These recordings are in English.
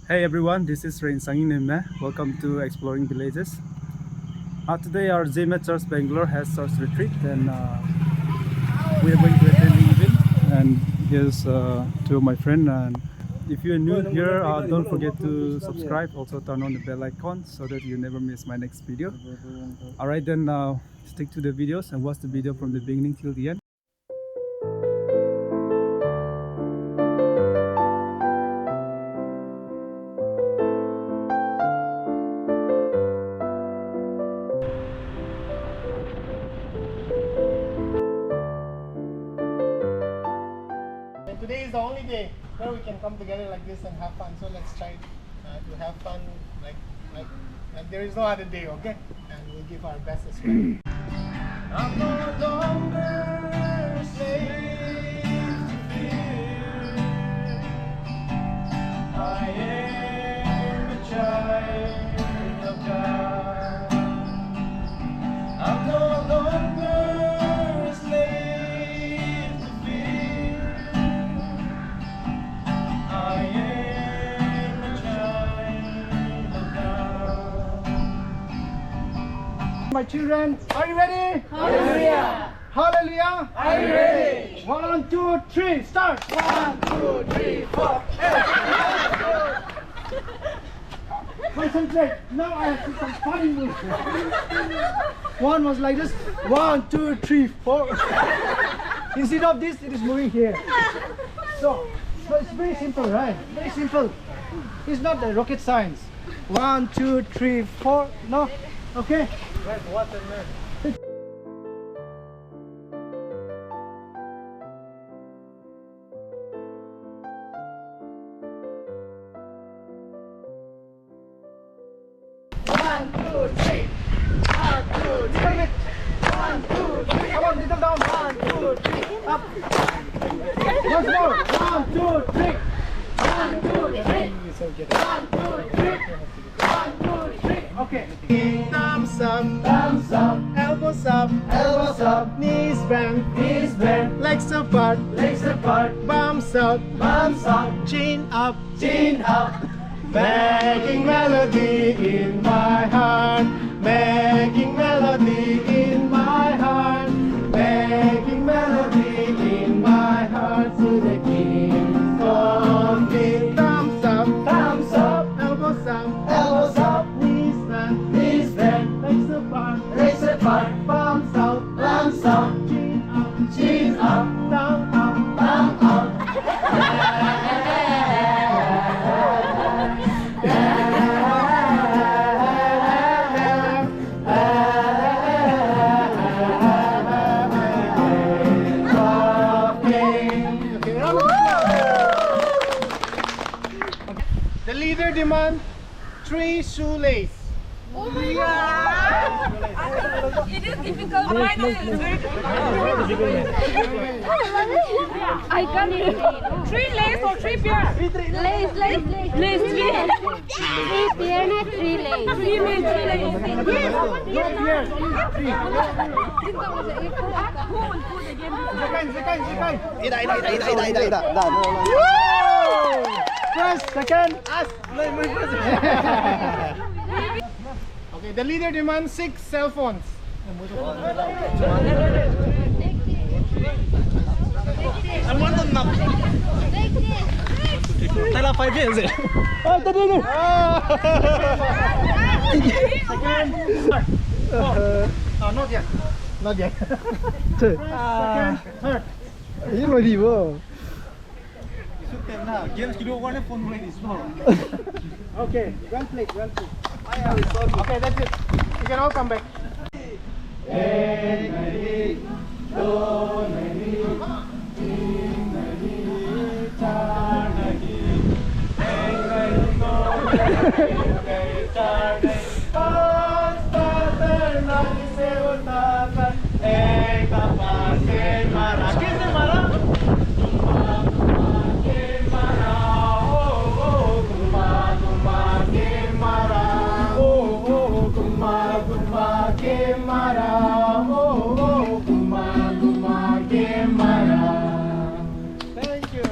Hey everyone, this is Rain Sanginime. Welcome to Exploring Villages. Today our Zeme Church Bangalore has church retreat and we are going to attend the event. And here's two of my friends. And if you're new here, don't forget to subscribe. Also turn on the bell icon so that you never miss my next video. Alright then, stick to the videos and watch the video from the beginning till the end. Today is the only day where we can come together like this and have fun. So let's try to have fun like there is no other day, okay? And we'll give our best as well. I'm no longer a slave to fear. I am a child of God. I'm no longer a slave to fear. I am a child of God. My children, are you ready? Hallelujah! Hallelujah! Are you ready? 1, 2, 3, start! 1, 2, 3, 4. Concentrate. Now I have to do some funny moves. One was like this. 1, 2, 3, 4. Instead of this, it is moving here. So it's very simple, right? Very simple. It's not the rocket science. 1, 2, 3, 4. No. Okay. Right. What a man. One, two, three. 1, 2, 3. 1, 2, 3. Come on, little down. 1, 2, 3. Up. Once more. 1, 2, 3. 1, 2, 3. 1, 2, 3. 1, 2, 3. Okay. Thumbs up. Thumbs up. Elbows up. Elbows up. Knees bent. Knees bent. Legs apart. Legs apart. Bums out. Palms up. Chin up. Chin up. Making melody in my heart. Making melody in my heart. Making melody in my heart. To the King of Kings. Thumbs up. Thumbs up. Elbows up. Elbows up. Knees bent. Knees bent. Legs apart. Legs apart. Bums out. Palms up. Chin up. Chin up. Down up. Palm up. The leader demands 3 shoelaces. Oh my god! It is difficult. Mine is very difficult. I can't even. 3 lace or 3 pair? Lace, 3. 3 pair na 3 lace. 3 lace, 3 lace. First, second, us. Okay, the leader demands 6 cell phones. Tala 5 years. Oh, tadi. Second. Not yet. Not yet. Second, third. Ini mau di bawah. Okay, one plate. Okay, that's it. You can all come back. Thank you.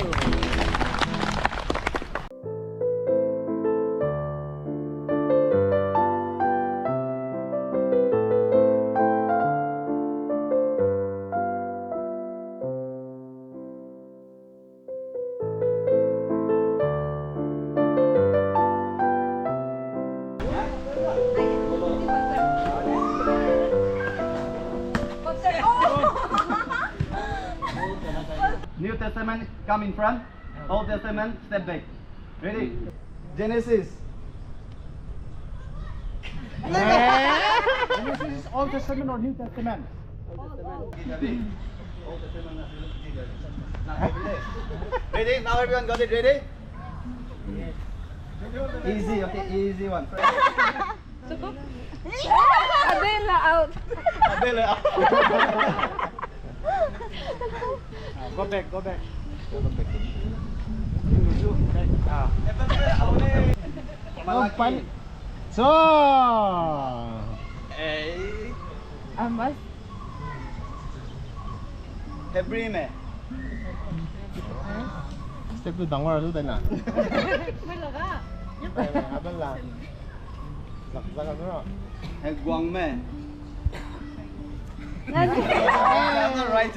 Testament, come in front. Old Testament, step back. Ready? Genesis. Genesis is Old Testament or New Testament? Ready? Now everyone got it ready? Easy, okay, easy one. Adela out. Go back, go back. Malaki. So, Amas. Hebrime. step to Bangalore tu tadi nak. Wala ka. Apa lah? Zakzak tu nak. Guangme. That's not right.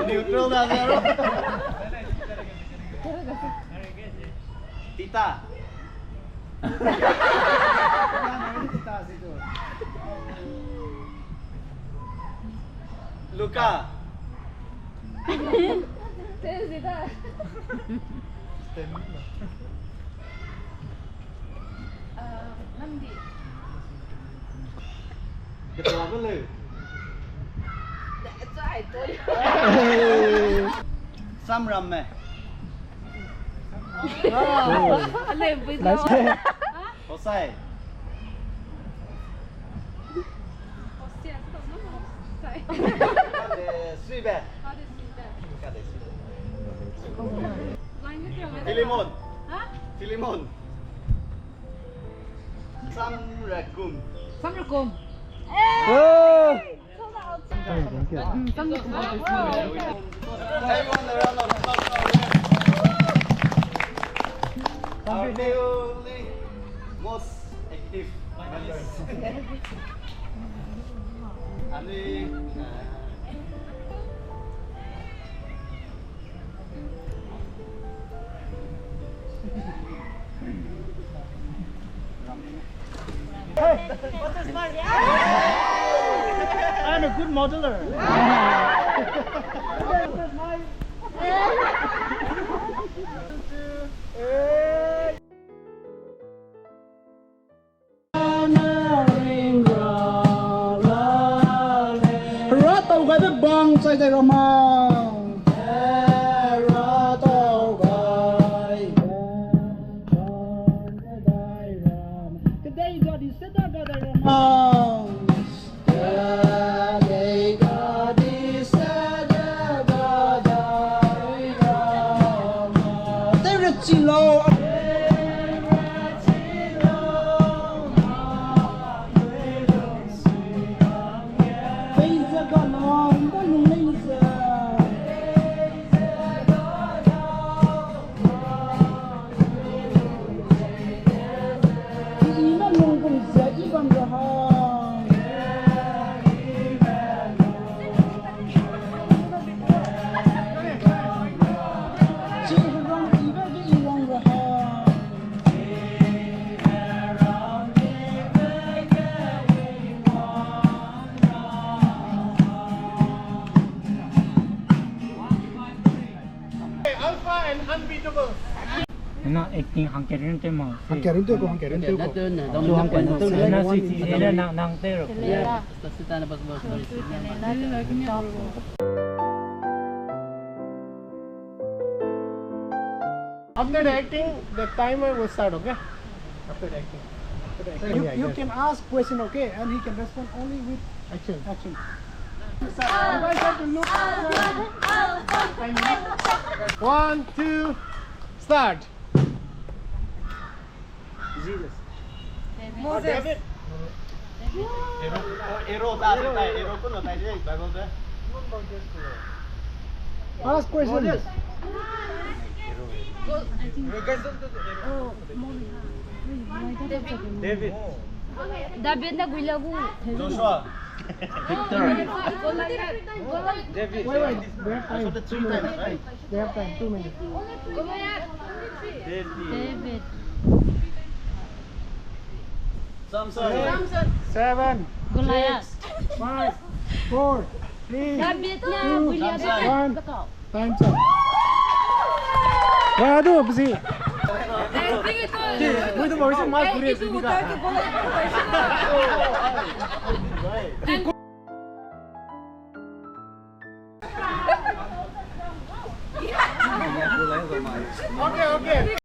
Neutral dah zero. Tita. Tita situ. Luka. Sita. Nandi. Ketua apa lu? That's what I told you. Samram me. Nice play. Hosai. Swibe. Filimon. Filimon. Samrakum. Samrukum. Oh. Everyone around us. Our newly most active members. Ani. I'm a good modeler. Rattle by the bong, say the Roman. Rattle by. Today God is set up by the Roman. Chilo. nó acting hàng cái rừng tây màu Han kẹrin tu ko, han kẹrin tu ko. nó suy chỉ là nàng tây rồi After the acting, the timer will start, okay? After the acting. You can ask question, okay? And he can respond only with action. Action. You guys have to look. 1, 2, start. Jesus. Moses. David. Ero ta tay, ero pun no tay je, Bible tu. Ask question. David. David na guilagu. Joshua. Wait. David. We have I saw time. the 3 times, right? We have time. 2 minutes. David. Samson. 7, Goliath. 5, 4, 3, David na 2, Goliath. 1. Time's up. Waduh, apa sih? Itu mau isi mas gurih itu sini, bukan Kak. Oke, oke.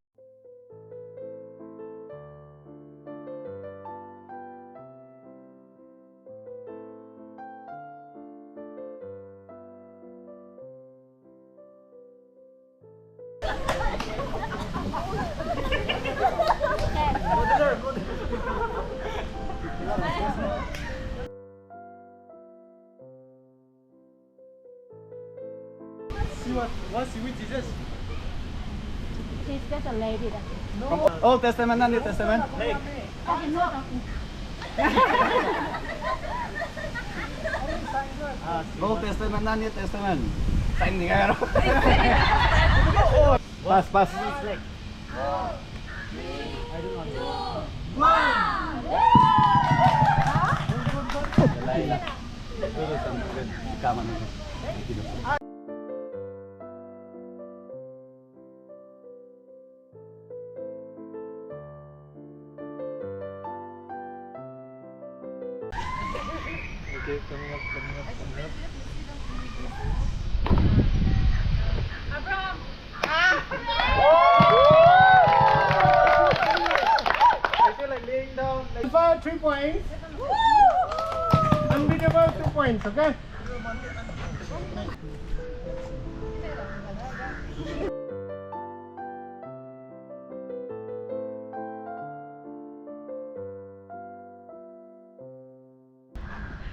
She's just a lady. Old Testament na New Testament? Old Testament na New Testament? Sign di nga Pas, pas. Okay, coming up. I feel like laying down. Like 3 points. Unbeatable 2 points, okay?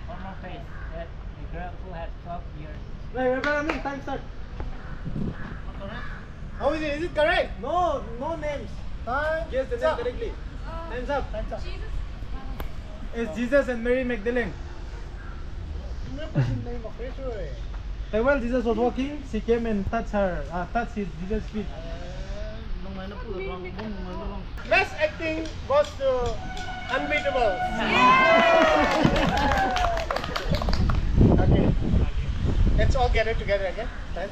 One more face. That the girl who has 12 years. Wait, time start. How is it? Is it correct? No, no names. Time. Guess the name correctly. Time's up. It's Jesus and Mary Magdalene. Like while Jesus was walking, she came and touched Jesus' feet. Best acting goes to Unbeatable. Okay. Let's all get it together again. Time.